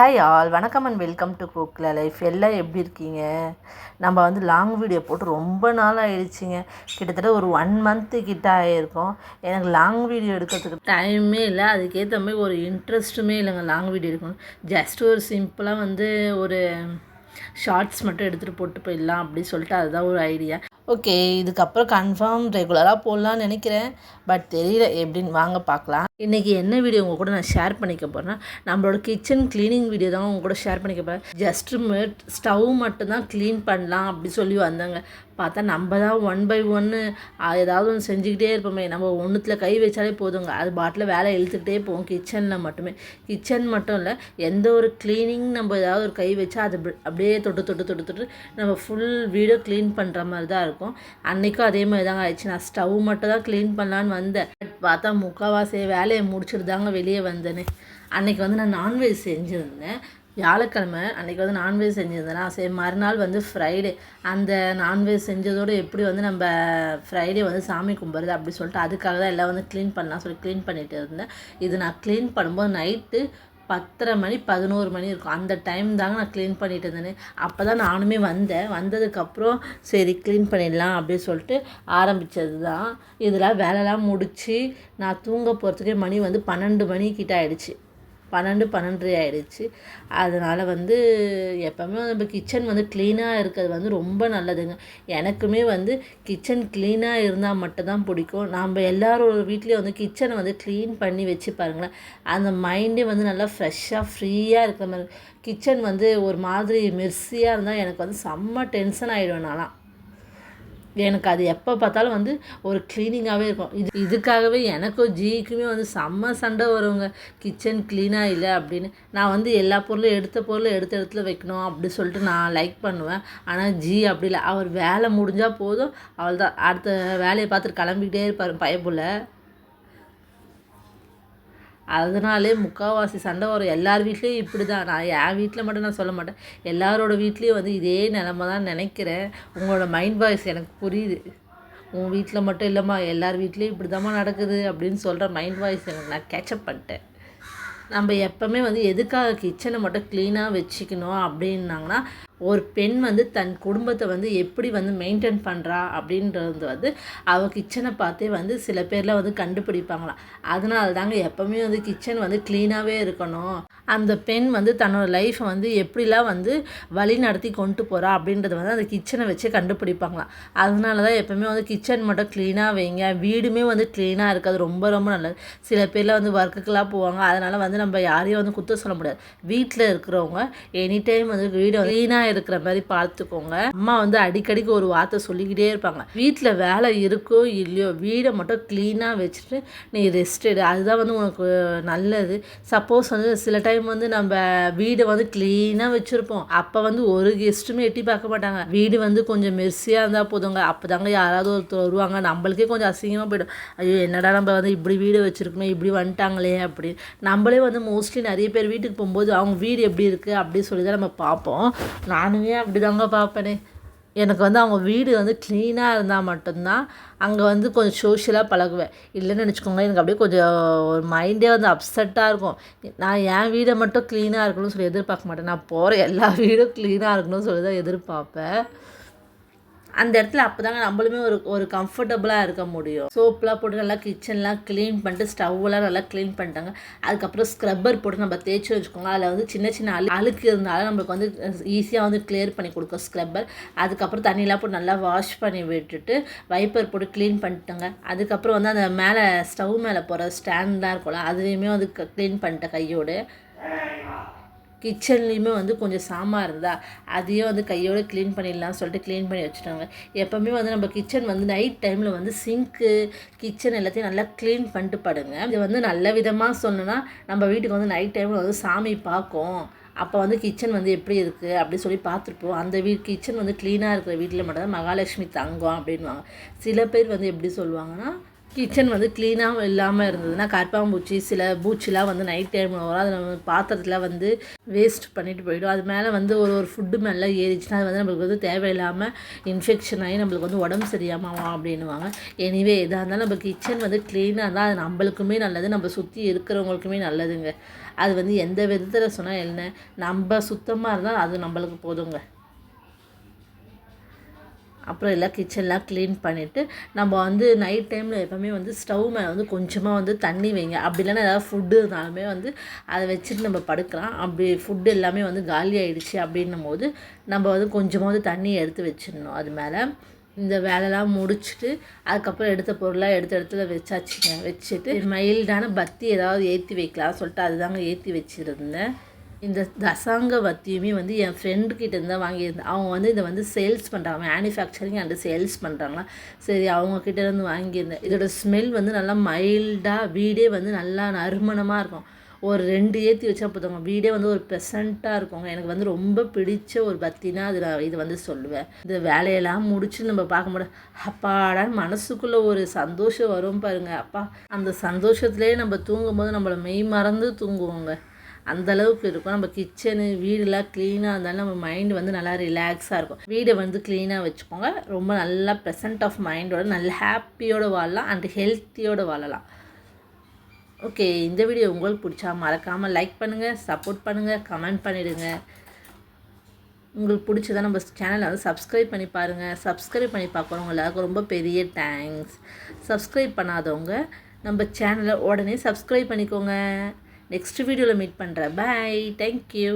Hi all, வணக்கம் and welcome to குக்ல life. எல்லாம் எப்படி இருக்கீங்க? நம்ம வந்து லாங் வீடியோ போட்டு ரொம்ப நாள் ஆயிடுச்சுங்க. கிட்டத்தட்ட ஒரு 1 மந்த்து கிட்ட ஆகிருக்கும். எனக்கு லாங் வீடியோ எடுக்கிறதுக்கு டைமே இல்லை, அதுக்கேற்ற மாதிரி ஒரு இன்ட்ரெஸ்ட்டுமே இல்லைங்க லாங் வீடியோ எடுக்கணும். ஜஸ்ட் ஒரு சிம்பிளாக வந்து ஒரு ஷார்ட்ஸ் மட்டும் எடுத்துகிட்டு போட்டு போயிடலாம் அப்படின்னு சொல்லிட்டு அதுதான் ஒரு ஐடியா. ஓகே, இதுக்கப்புறம் கன்ஃபார்ம் ரெகுலராக போடலான்னு நினைக்கிறேன். பட் தெரியல எப்படின்னு, வாங்க பார்க்கலாம். இன்றைக்கி என்ன வீடியோ உங்கள் கூட நான் ஷேர் பண்ணிக்க போகிறேன்னா, நம்மளோட கிச்சன் க்ளீனிங் வீடியோ தான் உங்கள் கூட ஷேர் பண்ணிக்க போகிறேன். ஜஸ்ட்டு ஸ்டவ் மட்டும்தான் க்ளீன் பண்ணலாம் அப்படி சொல்லி வந்தாங்க. பார்த்தா நம்ம தான் 1 by 1 ஏதாவது ஒன்று செஞ்சுக்கிட்டே இருப்போமே. நம்ம ஒன்றுத்தில் கை வச்சாலே போதுங்க, அது பாட்டில் வேலை இழுத்துக்கிட்டே போவோம். கிச்சனில் மட்டுமே, கிச்சன் மட்டும் இல்லை, எந்த ஒரு க்ளீனிங் நம்ம ஏதாவது ஒரு கை வச்சா அது அப்படியே தொட்டு நம்ம ஃபுல் வீடியோ க்ளீன் பண்ணுற மாதிரி தான் இருக்கும். அன்றைக்கும் அதே மாதிரி தாங்க ஆயிடுச்சு. நான் ஸ்டவ் மட்டும் தான் க்ளீன் பண்ணலான்னு வந்தேன். பார்த்தா முக்கால்வாசி வேலையை முடிச்சுட்டு தாங்க வெளியே வந்தேனே. அன்றைக்கி வந்து நான் நான்வெஜ் செஞ்சுருந்தேன். வியாழக்கிழமை அன்றைக்கி வந்து நான்வெஜ் செஞ்சுருந்தேன்னா, சரி மறுநாள் வந்து ஃப்ரைடே, அந்த நான்வெஜ் செஞ்சதோடு எப்படி வந்து நம்ம ஃப்ரைடே வந்து சாமி கும்பிட்றது அப்படி சொல்லிட்டு அதுக்காக தான் எல்லாம் வந்து க்ளீன் பண்ணலாம் சொல்லி க்ளீன் பண்ணிகிட்டு இருந்தேன். இது நான் க்ளீன் பண்ணும்போது நைட்டு 10:30 மணி 11 மணி இருக்கும். அந்த டைம் தாங்க நான் க்ளீன் பண்ணிட்டு இருந்தேனே. அப்போ தான் நானுமே வந்ததுக்கப்புறம் சரி க்ளீன் பண்ணிடலாம் அப்படின்னு சொல்லிட்டு ஆரம்பித்தது தான். இதெல்லாம் வேலைலாம் முடித்து நான் தூங்க போகிறதுக்கே மணி வந்து 12 மணிக்கிட்ட ஆகிடுச்சு. 12:30 ஆகிடுச்சு. அதனால் வந்து எப்போவுமே நம்ம கிச்சன் வந்து க்ளீனாக இருக்கிறது வந்து ரொம்ப நல்லதுங்க. எனக்குமே வந்து கிச்சன் க்ளீனாக இருந்தால் மட்டும்தான் பிடிக்கும். நம்ம எல்லாரோட வீட்லேயும் வந்து கிச்சனை வந்து க்ளீன் பண்ணி வச்சு பாருங்களேன், அந்த மைண்டே வந்து நல்லா ஃப்ரெஷ்ஷாக ஃப்ரீயாக இருக்கிற மாதிரி. கிச்சன் வந்து ஒரு மாதிரி மெர்சியாக இருந்தால் எனக்கு வந்து செம்ம டென்ஷன் ஆகிடுவேன் நான்லாம். எனக்கு அது எப்போ பார்த்தாலும் வந்து ஒரு க்ளீனிங்காகவே இருக்கும். இதுக்காகவே எனக்கும் ஜிக்குமே வந்து செம்ம சண்டை வருங்க, கிச்சன் க்ளீனாக இல்லை அப்படின்னு. நான் வந்து எல்லா பொருளும் எடுத்த இடத்துல வைக்கணும் அப்படி சொல்லிட்டு நான் லைக் பண்ணுவேன். ஆனால் ஜி அப்படி இல்லை. அவர் வேலை முடிஞ்சால் போதும், அவள் தான் அடுத்த வேலையை பார்த்துட்டு கிளம்பிக்கிட்டே இருப்பார் பயப்புள்ள. அதனாலே முக்கால்வாசி சண்டை வரும். எல்லார் வீட்லேயும் இப்படி தான். நான் என் வீட்டில் மட்டும் நான் சொல்ல மாட்டேன், எல்லாரோட வீட்லேயும் வந்து இதே நிலமை தான் நினைக்கிறேன். உங்களோட மைண்ட் வாய்ஸ் எனக்கு புரியுது. உன் வீட்டில் மட்டும் இல்லைம்மா, எல்லார் வீட்லேயும் இப்படி தாம்மா நடக்குது அப்படின்னு சொல்கிற மைண்ட் வாய்ஸ் எனக்கு நான் கேட்சப் பண்ணிட்டேன். நம்ம எப்போவுமே வந்து எதுக்காக கிச்சனை மட்டும் க்ளீனாக வச்சுக்கணும் அப்படின்னாங்கன்னா, ஒரு பெண் வந்து தன் குடும்பத்தை வந்து எப்படி வந்து மெயின்டைன் பண்ணுறா அப்படின்றது வந்து அவள் கிச்சனை பார்த்தே வந்து சில பேரில் வந்து கண்டுபிடிப்பாங்களாம். அதனால தாங்க எப்போவுமே வந்து கிச்சன் வந்து க்ளீனாகவே இருக்கணும். அந்த பெண் வந்து தன்னோட லைஃப்பை வந்து எப்படிலாம் வந்து வழி நடத்தி கொண்டு போகிறா அப்படின்றத வந்து அந்த கிச்சனை வச்சு கண்டுபிடிப்பாங்களாம். அதனால தான் எப்போவுமே வந்து கிச்சன் மட்டும் க்ளீனாக வைங்க. வீடுமே வந்து க்ளீனாக இருக்காது, ரொம்ப ரொம்ப நல்லது. சில பேர்லாம் வந்து ஒர்க்குக்கெலாம் போவாங்க, அதனால் வந்து நம்ம யாரையும் வந்து குற்றம் சொல்ல முடியாது. வீட்டில் இருக்கிறவங்க எனி டைம் வந்து வீடு க்ளீனாக இருக்கிற மாதிரி பார்த்துக்கோங்க. அம்மா வந்து அடிக்கடிக்கு ஒரு வார்த்தை சொல்லிக்கிட்டே இருப்பாங்க, வீட்டில் வேலை இருக்கோ இல்லையோ வீடை மட்டும் க்ளீனாக வச்சுட்டு நீ ரெஸ்ட் எடு, அதுதான் வந்து உனக்கு நல்லது. சப்போஸ் வந்து சில டைம் வந்து நம்ம வீடை வந்து க்ளீனாக வச்சுருப்போம், அப்போ வந்து ஒரு கெஸ்ட்டுமே எட்டி பார்க்க மாட்டாங்க. வீடு வந்து கொஞ்சம் மெர்சியாக இருந்தால் போதுங்க, அப்போ தாங்க யாராவது ஒருத்தர் வருவாங்க. நம்மளுக்கே கொஞ்சம் அசிங்கமாக போய்டும், ஐயோ என்னடா நம்ம வந்து இப்படி வீடு வச்சுருக்கோமே, இப்படி வந்துட்டாங்களே அப்படி. நம்மளே வந்து மோஸ்ட்லி நிறைய பேர் வீட்டுக்கு போகும்போது அவங்க வீடு எப்படி இருக்குது அப்படி சொல்லி தான் நம்ம பார்ப்போம். நானுமே அப்படி தாங்க பார்ப்பேனே. எனக்கு வந்து அவங்க வீடு வந்து க்ளீனாக இருந்தால் மட்டும்தான் அங்கே வந்து கொஞ்சம் சோஷியலாக பழகுவேன். இல்லைன்னு நினச்சிக்கோங்க, எனக்கு அப்படியே கொஞ்சம் ஒரு மைண்டே வந்து அப்செட்டாக இருக்கும். நான் என் வீடை மட்டும் க்ளீனாக இருக்கணும்னு சொல்லி எதிர்பார்க்க மாட்டேன், நான் போகிற எல்லா வீடும் க்ளீனாக இருக்கணும்னு சொல்லி தான் எதிர்பார்ப்பேன். அந்த இடத்துல அப்போ தாங்க நம்மளுமே ஒரு கம்ஃபர்டபுளாக இருக்க முடியும். சோப்லாம் போட்டு நல்லா கிச்சன்லாம் க்ளீன் பண்ணிட்டு ஸ்டவ்லாம் நல்லா க்ளீன் பண்ணிட்டாங்க. அதுக்கப்புறம் ஸ்க்ரப்பர் போட்டு நம்ம தேய்ச்சி வச்சுக்கோங்க. அதில் வந்து சின்ன சின்ன அழுக்கு இருந்தாலும் நம்மளுக்கு வந்து ஈஸியாக வந்து கிளியர் பண்ணி கொடுக்கும் ஸ்க்ரப்பர். அதுக்கப்புறம் தண்ணியெலாம் போட்டு நல்லா வாஷ் பண்ணி விட்டுட்டு வைப்பர் போட்டு க்ளீன் பண்ணிட்டாங்க. அதுக்கப்புறம் வந்து அந்த மேலே ஸ்டவ் மேலே போகிற ஸ்டாண்ட்லாம் இருக்கும்ல, அதுலேயுமே வந்து க்ளீன் பண்ணிட்டேன் கையோடு. கிச்சன்லேயுமே வந்து கொஞ்சம் சாமான் இருந்தால் அதையும் வந்து கையோடு க்ளீன் பண்ணிடலாம் சொல்லிட்டு க்ளீன் பண்ணி வச்சுட்டாங்க. எப்போவுமே வந்து நம்ம கிச்சன் வந்து நைட் டைமில் வந்து சிங்க்கு கிச்சன் எல்லாத்தையும் நல்லா க்ளீன் பண்ணிட்டு படுங்க. இது வந்து நல்ல விதமாக சொன்னோன்னா, நம்ம வீட்டுக்கு வந்து நைட் டைமில் வந்து சாமி பார்க்கும், அப்போ வந்து கிச்சன் வந்து எப்படி இருக்குது அப்படி சொல்லி பார்த்துருப்போம். அந்த கிச்சன் வந்து க்ளீனாக இருக்கிற வீட்டில் மட்டும்தான் மகாலட்சுமி தங்கம் அப்படின்வாங்க. சில பேர் வந்து எப்படி சொல்லுவாங்கன்னா, கிச்சன் வந்து க்ளீனாக இல்லாமல் இருந்ததுன்னா கரப்பாம்பூச்சி சில பூச்சிலாம் வந்து நைட் டைமில் வரும். அதை நம்ம பாத்திரத்தில் வந்து வேஸ்ட் பண்ணிட்டு போயிடும். அது மேலே வந்து ஒரு ஃபுட்டு மேலே ஏறிச்சுன்னா அது வந்து நம்மளுக்கு வந்து தேவையில்லாமல் இன்ஃபெக்ஷன் ஆகி நம்மளுக்கு வந்து உடம்பு சரியாமல் அப்படின்னுவாங்க. எனிவே எதாக இருந்தாலும் நம்ம கிச்சன் வந்து க்ளீனாக இருந்தால் அது நம்மளுக்குமே நல்லது, நம்ம சுற்றி இருக்கிறவங்களுக்குமே நல்லதுங்க. அது வந்து எந்த விதத்தில் சொன்னால் என்ன, நம்ம சுத்தமாக இருந்தால் அது நம்மளுக்கு போதுங்க. அப்புறம் எல்லாம் கிச்சன்லாம் க்ளீன் பண்ணிவிட்டு நம்ம வந்து நைட் டைமில் எப்போவுமே வந்து ஸ்டவ் மேலே வந்து கொஞ்சமாக வந்து தண்ணி வைங்க. அப்படி இல்லைன்னா ஏதாவது ஃபுட்டு இருந்தாலுமே வந்து அதை வச்சுட்டு நம்ம படுக்கலாம். அப்படி ஃபுட்டு எல்லாமே வந்து காலி ஆகிடுச்சு அப்படின்னும் போது நம்ம வந்து கொஞ்சமாக தண்ணி எடுத்து வச்சிடணும். அது மேலே இந்த வேலைலாம் முடிச்சுட்டு அதுக்கப்புறம் எடுத்த பொருளாக எடுத்த இடத்துல வச்சாச்சுங்க. வச்சுட்டு மைல்டான பத்தி ஏதாவது ஏற்றி வைக்கலாம் சொல்லிட்டு அதுதாங்க ஏற்றி வச்சுருந்தேன். இந்த தசாங்க வத்தியுமே வந்து என் ஃப்ரெண்டுக்கிட்ட இருந்து தான் வாங்கியிருந்தேன். அவங்க வந்து இதை வந்து சேல்ஸ் பண்ணுறாங்க, மேனுஃபேக்சரிங் அண்டு சேல்ஸ் பண்ணுறாங்களா. சரி அவங்கக்கிட்ட இருந்து வாங்கியிருந்தேன். இதோட ஸ்மெல் வந்து நல்லா மைல்டாக, வீடே வந்து நல்லா நறுமணமாக இருக்கும். ஒரு 2 ஏற்றி வச்சா போதுங்க, வீடே வந்து ஒரு ப்ரெசண்ட்டாக இருக்குங்க. எனக்கு வந்து ரொம்ப பிடிச்ச ஒரு பத்தினா அது நான் இது வந்து சொல்லுவேன். இந்த வேலையெல்லாம் முடிச்சு நம்ம பார்க்க முடியாது, அப்பாடான்னு மனசுக்குள்ளே ஒரு சந்தோஷம் வரும் பாருங்க. அப்பா அந்த சந்தோஷத்துலேயே நம்ம தூங்கும்போது நம்மளை மெய் மறந்து தூங்குவோங்க. அந்தளவுக்கு இருக்கும். நம்ம கிச்சனு வீடெல்லாம் க்ளீனாக இருந்தாலும் நம்ம மைண்டு வந்து நல்லா ரிலாக்ஸாக இருக்கும். வீடை வந்து க்ளீனாக வச்சுக்கோங்க. ரொம்ப நல்லா ப்ரெசன்ட் ஆஃப் மைண்டோட நல்ல ஹாப்பியோடு வாழலாம் அண்டு ஹெல்த்தியோடு வாழலாம். ஓகே, இந்த வீடியோ உங்களுக்கு பிடிச்சா மறக்காமல் லைக் பண்ணுங்கள், சப்போர்ட் பண்ணுங்கள், கமெண்ட் பண்ணிவிடுங்க. உங்களுக்கு பிடிச்சதா நம்ம சேனலை வந்து சப்ஸ்கிரைப் பண்ணி பாருங்கள். சப்ஸ்கிரைப் பண்ணி பார்க்குறவங்க எல்லாருக்கும் ரொம்ப பெரிய தேங்க்ஸ். சப்ஸ்கிரைப் பண்ணாதவங்க நம்ம சேனலை உடனே சப்ஸ்கிரைப் பண்ணிக்கோங்க. நெக்ஸ்ட் வீடியோவில் மீட் பண்ணுறேன். பாய், தேங்க்யூ.